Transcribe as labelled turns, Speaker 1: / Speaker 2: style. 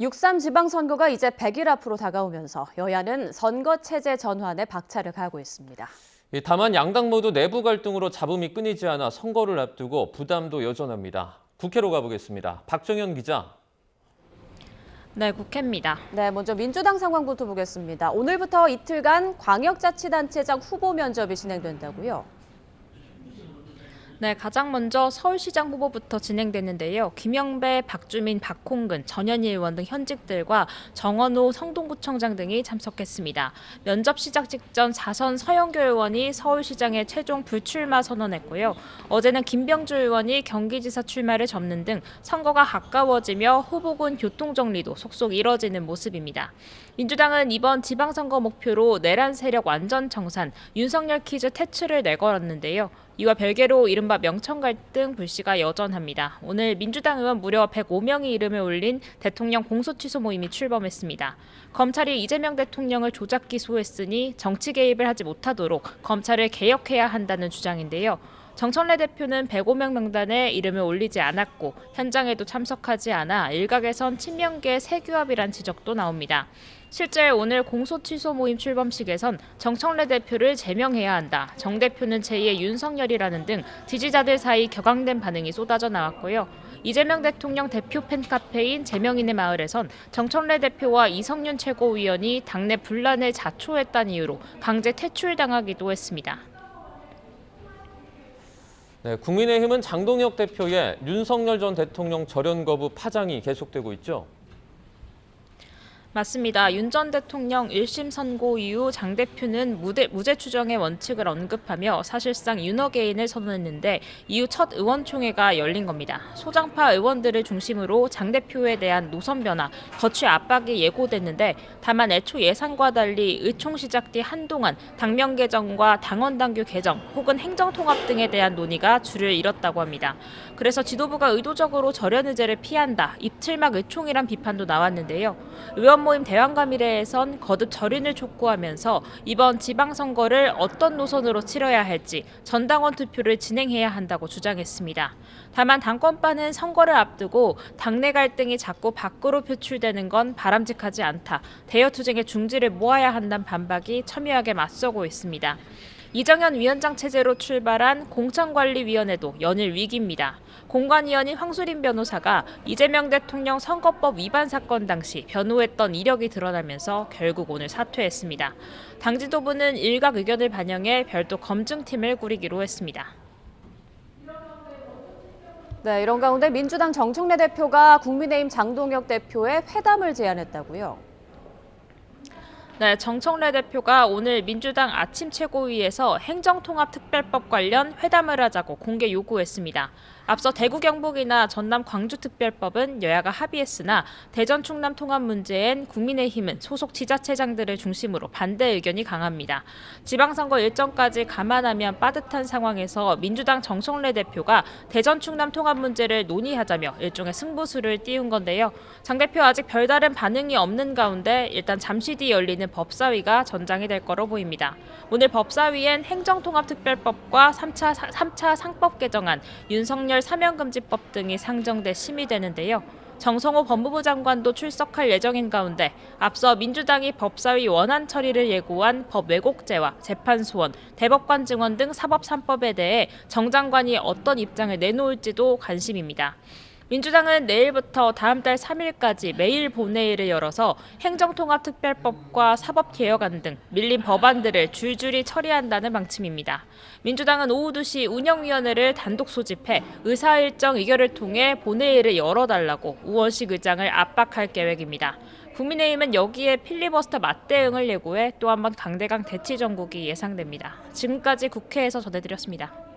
Speaker 1: 6.3 지방선거가 이제 100일 앞으로 다가오면서 여야는 선거체제 전환에 박차를 가하고 있습니다.
Speaker 2: 다만 양당 모두 내부 갈등으로 잡음이 끊이지 않아 선거를 앞두고 부담도 여전합니다. 국회로 가보겠습니다. 박정현 기자.
Speaker 3: 네, 국회입니다.
Speaker 1: 네, 먼저 민주당 상황부터 보겠습니다. 오늘부터 이틀간 광역자치단체장 후보 면접이 진행된다고요?
Speaker 3: 네, 가장 먼저 서울시장 후보부터 진행되는데요. 김영배, 박주민, 박홍근, 전현희 의원 등 현직들과 정원호 성동구청장 등이 참석했습니다. 면접 시작 직전 4선 서영교 의원이 서울시장에 최종 불출마 선언했고요. 어제는 김병주 의원이 경기지사 출마를 접는 등 선거가 가까워지며 후보군 교통정리도 속속 이뤄지는 모습입니다. 민주당은 이번 지방선거 목표로 내란 세력 완전 청산, 윤석열 퀴즈 퇴출을 내걸었는데요. 이와 별개로 이른바 명천 갈등 불씨가 여전합니다. 오늘 민주당 의원 무려 105명이 이름을 올린 대통령 공소취소 모임이 출범했습니다. 검찰이 이재명 대통령을 조작 기소했으니 정치 개입을 하지 못하도록 검찰을 개혁해야 한다는 주장인데요. 정청래 대표는 105명 명단에 이름을 올리지 않았고 현장에도 참석하지 않아 일각에선 친명계 세규합이란 지적도 나옵니다. 실제 오늘 공소취소 모임 출범식에선 정청래 대표를 제명해야 한다, 정 대표는 제2의 윤석열이라는 등 지지자들 사이 격앙된 반응이 쏟아져 나왔고요. 이재명 대통령 대표 팬카페인 제명인의 마을에선 정청래 대표와 이성윤 최고위원이 당내 분란을 자초했다는 이유로 강제 퇴출당하기도 했습니다.
Speaker 2: 네, 국민의힘은 장동혁 대표의 윤석열 전 대통령 절연 거부 파장이 계속되고 있죠.
Speaker 3: 맞습니다. 윤 전 대통령 1심 선고 이후 장 대표는 무죄 추정의 원칙을 언급하며 사실상 윤허개인을 선언했는데 이후 첫 의원총회가 열린 겁니다. 소장파 의원들을 중심으로 장 대표에 대한 노선 변화, 거취 압박이 예고됐는데 다만 애초 예상과 달리 의총 시작 뒤 한동안 당명 개정과 당원 당규 개정 혹은 행정통합 등에 대한 논의가 줄을 잃었다고 합니다. 그래서 지도부가 의도적으로 절연 의제를 피한다, 입틀막 의총이란 비판도 나왔는데요. 의원 모임 대왕감의회에선 거듭 절연을 촉구하면서 이번 지방선거를 어떤 노선으로 치러야 할지 전당원 투표를 진행해야 한다고 주장했습니다. 다만 당권파는 선거를 앞두고 당내 갈등이 자꾸 밖으로 표출되는 건 바람직하지 않다, 대여투쟁의 중지를 모아야 한다는 반박이 첨예하게 맞서고 있습니다. 이정현 위원장 체제로 출발한 공천관리위원회도 연일 위기입니다. 공관위원인 황수린 변호사가 이재명 대통령 선거법 위반 사건 당시 변호했던 이력이 드러나면서 결국 오늘 사퇴했습니다. 당 지도부는 일각 의견을 반영해 별도 검증팀을 꾸리기로 했습니다.
Speaker 1: 네, 이런 가운데 민주당 정청래 대표가 국민의힘 장동혁 대표의 회담을 제안했다고요?
Speaker 3: 네, 정청래 대표가 오늘 민주당 아침 최고위에서 행정통합특별법 관련 회담을 하자고 공개 요구했습니다. 앞서 대구 경북이나 전남 광주특별법은 여야가 합의했으나 대전 충남 통합 문제엔 국민의힘은 소속 지자체장들을 중심으로 반대 의견이 강합니다. 지방선거 일정까지 감안하면 빠듯한 상황에서 민주당 정청래 대표가 대전 충남 통합 문제를 논의하자며 일종의 승부수를 띄운 건데요. 장 대표 아직 별다른 반응이 없는 가운데 일단 잠시 뒤 열리는 법사위가 전장이 될 거로 보입니다. 오늘 법사위엔 행정통합특별법과 3차 상법 개정안, 윤석열 사면금지법 등이 상정돼 심의되는데요. 정성호 법무부 장관도 출석할 예정인 가운데 앞서 민주당이 법사위 원안 처리를 예고한 법 왜곡죄와 재판 소원, 대법관 증언 등 사법 3법에 대해 정 장관이 어떤 입장을 내놓을지도 관심입니다. 민주당은 내일부터 다음 달 3일까지 매일 본회의를 열어서 행정통합특별법과 사법개혁안 등 밀린 법안들을 줄줄이 처리한다는 방침입니다. 민주당은 오후 2시 운영위원회를 단독 소집해 의사일정 의결을 통해 본회의를 열어달라고 우원식 의장을 압박할 계획입니다. 국민의힘은 여기에 필리버스터 맞대응을 예고해 또 한 번 강대강 대치 전국이 예상됩니다. 지금까지 국회에서 전해드렸습니다.